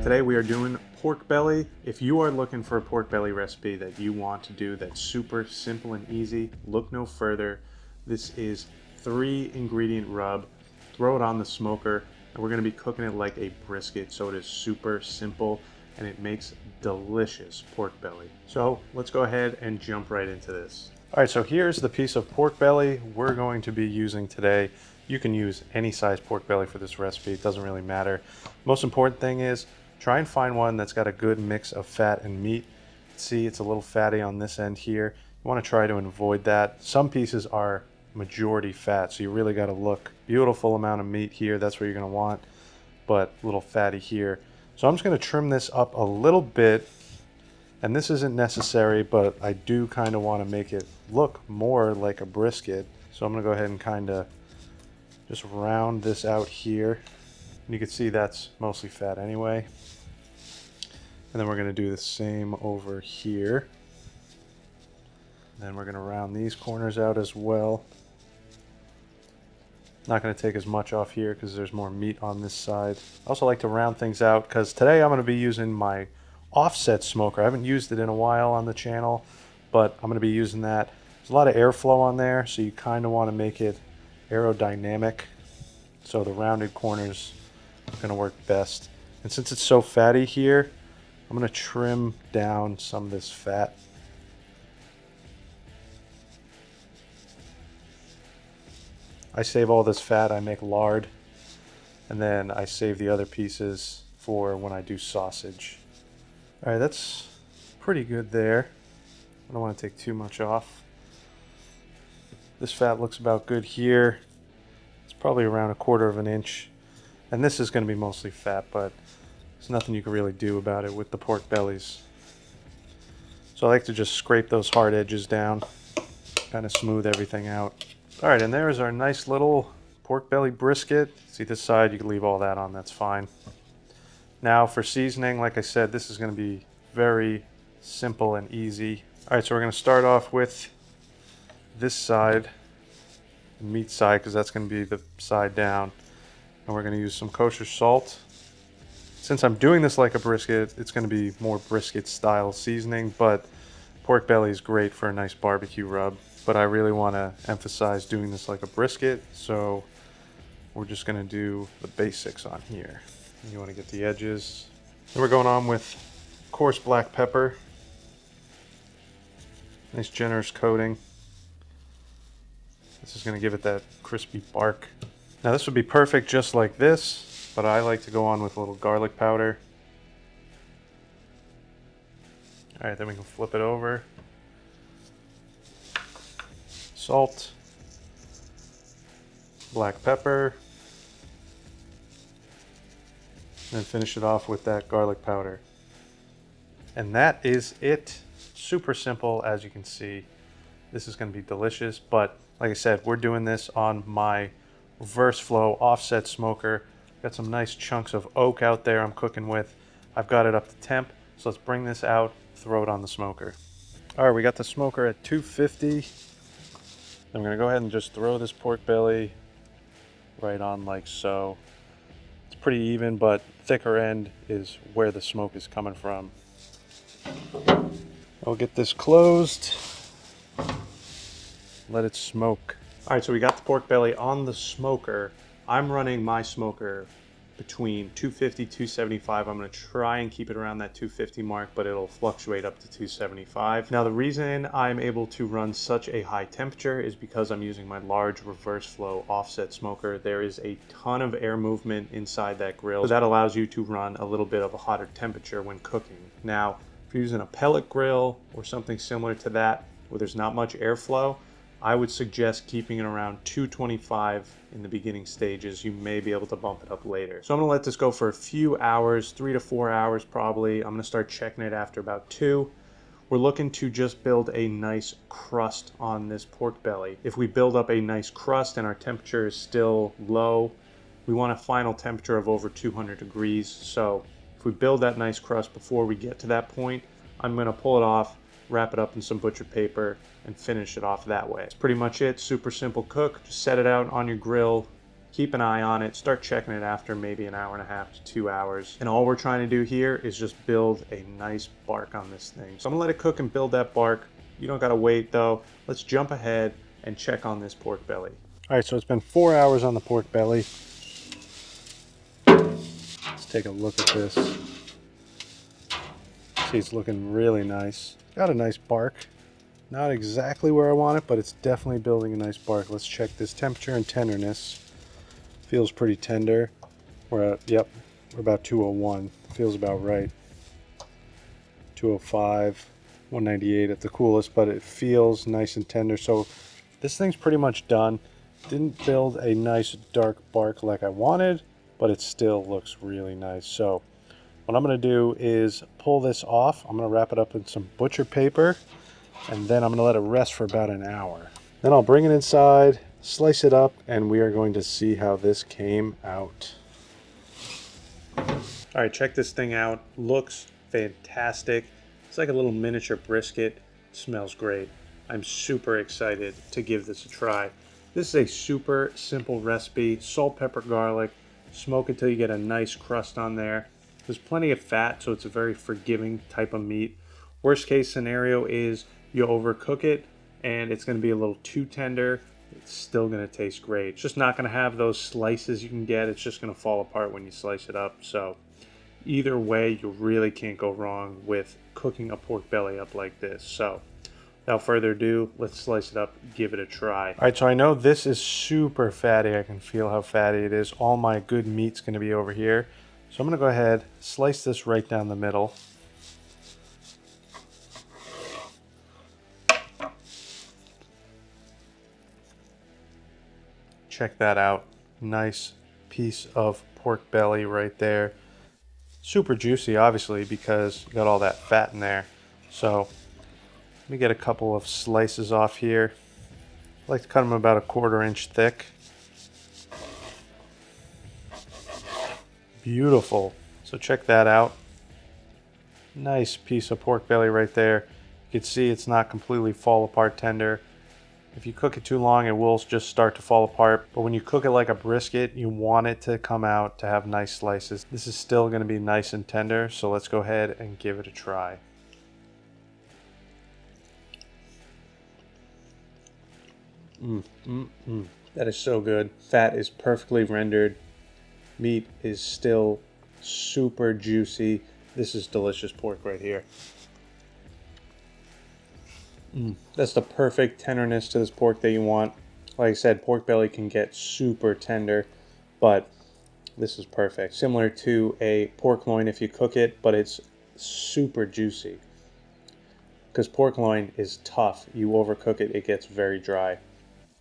Today we are doing pork belly. If you are looking for a pork belly recipe that you want to do that's super simple and easy, look no further. This is 3-ingredient rub. Throw it on the smoker, and we're going to be cooking it like a brisket, so it is super simple and it makes delicious pork belly. So let's go ahead and jump right into this. All right, so here's the piece of pork belly we're going to be using today. You can use any size pork belly for this recipe, it doesn't really matter. Most important thing is try and find one that's got a good mix of fat and meat. See, it's a little fatty on this end here. You want to try to avoid that. Some pieces are majority fat, so you really got to look. Beautiful amount of meat here, that's what you're going to want, but a little fatty here. So I'm just going to trim this up a little bit, and this isn't necessary, but I do kind of want to make it look more like a brisket. So I'm going to go ahead and kind of just round this out here. And you can see that's mostly fat anyway. And then we're going to do the same over here. And then we're going to round these corners out as well. Not going to take as much off here because there's more meat on this side. I also like to round things out because today I'm going to be using my offset smoker. I haven't used it in a while on the channel, but I'm going to be using that. There's a lot of airflow on there, so you kind of want to make it aerodynamic. So the rounded corners are going to work best. And since it's so fatty here, I'm going to trim down some of this fat. I save all this fat, I make lard, and then I save the other pieces for when I do sausage. All right, that's pretty good there. I don't want to take too much off. This fat looks about good here. It's probably around 1/4 of an inch. And this is going to be mostly fat, but there's nothing you can really do about it with the pork bellies. So I like to just scrape those hard edges down, kind of smooth everything out. All right, and there's our nice little pork belly brisket. See this side, you can leave all that on, that's fine. Now for seasoning, like I said, this is going to be very simple and easy. All right, so we're going to start off with this side, the meat side, because that's going to be the side down. And we're going to use some kosher salt. Since I'm doing this like a brisket, it's going to be more brisket-style seasoning, but pork belly is great for a nice barbecue rub. But I really want to emphasize doing this like a brisket, so we're just going to do the basics on here. You want to get the edges. Then we're going on with coarse black pepper. Nice generous coating. This is going to give it that crispy bark. Now this would be perfect just like this, but I like to go on with a little garlic powder. All right, then we can flip it over. Salt, black pepper, and then finish it off with that garlic powder. And that is it. Super simple, as you can see. This is going to be delicious, but like I said, we're doing this on my reverse flow offset smoker. Got some nice chunks of oak out there I'm cooking with. I've got it up to temp, so let's bring this out, throw it on the smoker. All right, we got the smoker at 250. I'm going to go ahead and just throw this pork belly right on like so. It's pretty even, but thicker end is where the smoke is coming from. I'll get this closed. Let it smoke. All right, so we got the pork belly on the smoker. I'm running my smoker between 250, 275. I'm gonna try and keep it around that 250 mark, but it'll fluctuate up to 275. Now, the reason I'm able to run such a high temperature is because I'm using my large reverse flow offset smoker. There is a ton of air movement inside that grill, so that allows you to run a little bit of a hotter temperature when cooking. Now, if you're using a pellet grill or something similar to that, where there's not much airflow, I would suggest keeping it around 225 in the beginning stages. You may be able to bump it up later. So I'm gonna let this go for a few hours, 3 to 4 hours probably. I'm gonna start checking it after about 2. We're looking to just build a nice crust on this pork belly. If we build up a nice crust and our temperature is still low, we want a final temperature of over 200 degrees. So if we build that nice crust before we get to that point, I'm gonna pull it off, wrap it up in some butcher paper, and finish it off that way. That's pretty much it. Super simple cook. Just set it out on your grill, keep an eye on it, start checking it after maybe an hour and a half to 2 hours. And all we're trying to do here is just build a nice bark on this thing. So I'm gonna let it cook and build that bark. You don't gotta wait though. Let's jump ahead and check on this pork belly. All right, so it's been 4 hours on the pork belly. Let's take a look at this. See, it's looking really nice. Got a nice bark. Not exactly where I want it, but it's definitely building a nice bark. Let's check this temperature and tenderness. Feels pretty tender. We're at, yep, we're about 201. Feels about right. 205, 198 at the coolest, but it feels nice and tender. So this thing's pretty much done. Didn't build a nice dark bark like I wanted, but it still looks really nice. So what I'm gonna do is pull this off. I'm gonna wrap it up in some butcher paper, and then I'm gonna let it rest for about an hour. Then I'll bring it inside, slice it up, and we are going to see how this came out. All right, check this thing out. Looks fantastic. It's like a little miniature brisket. Smells great. I'm super excited to give this a try. This is a super simple recipe. Salt, pepper, garlic. Smoke until you get a nice crust on there. There's plenty of fat, so it's a very forgiving type of meat. Worst case scenario is you overcook it and it's going to be a little too tender. It's still going to taste great. It's just not going to have those slices you can get. It's just going to fall apart when you slice it up. So either way, you really can't go wrong with cooking a pork belly up like this. So without further ado, let's slice it up, give it a try. All right, so I know this is super fatty. I can feel how fatty it is. All my good meat's going to be over here. So I'm going to go ahead, slice this right down the middle. Check that out. Nice piece of pork belly right there. Super juicy, obviously, because you got all that fat in there. So let me get a couple of slices off here. I like to cut them about 1/4 inch thick. Beautiful. So check that out. Nice piece of pork belly right there. You can see it's not completely fall apart tender. If you cook it too long, it will just start to fall apart. But when you cook it like a brisket, you want it to come out to have nice slices. This is still going to be nice and tender, so let's go ahead and give it a try. That is so good. Fat is perfectly rendered. Meat is still super juicy. This is delicious pork right here. That's the perfect tenderness to this pork that you want. Like I said, pork belly can get super tender, but this is perfect. Similar to a pork loin if you cook it, but it's super juicy. Because pork loin is tough. You overcook it, it gets very dry.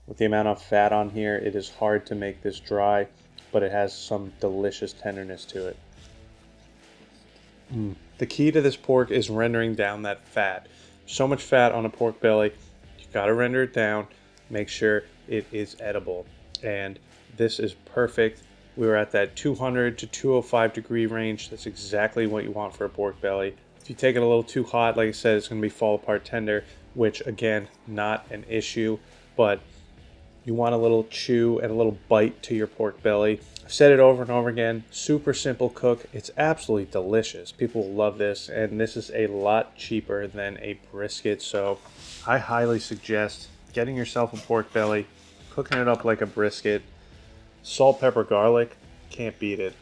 With the amount of fat on here, it is hard to make this dry, but it has some delicious tenderness to it. The key to this pork is rendering down that fat. So much fat on a pork belly, you gotta render it down, make sure it is edible. And this is perfect. We were at that 200 to 205 degree range. That's exactly what you want for a pork belly. If you take it a little too hot, like I said, it's gonna be fall apart tender, which again, not an issue, but you want a little chew and a little bite to your pork belly. I've said it over and over again, super simple cook. It's absolutely delicious. People will love this, and this is a lot cheaper than a brisket, so I highly suggest getting yourself a pork belly, cooking it up like a brisket. Salt, pepper, garlic, can't beat it.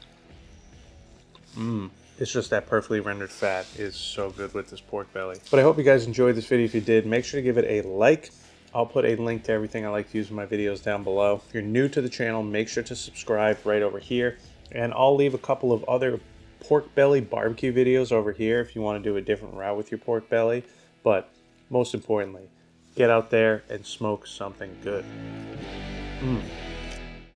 It's just that perfectly rendered fat is so good with this pork belly. But I hope you guys enjoyed this video. If you did, make sure to give it a like. I'll put a link to everything I like to use in my videos down below. If you're new to the channel, make sure to subscribe right over here. And I'll leave a couple of other pork belly barbecue videos over here if you want to do a different route with your pork belly. But most importantly, get out there and smoke something good.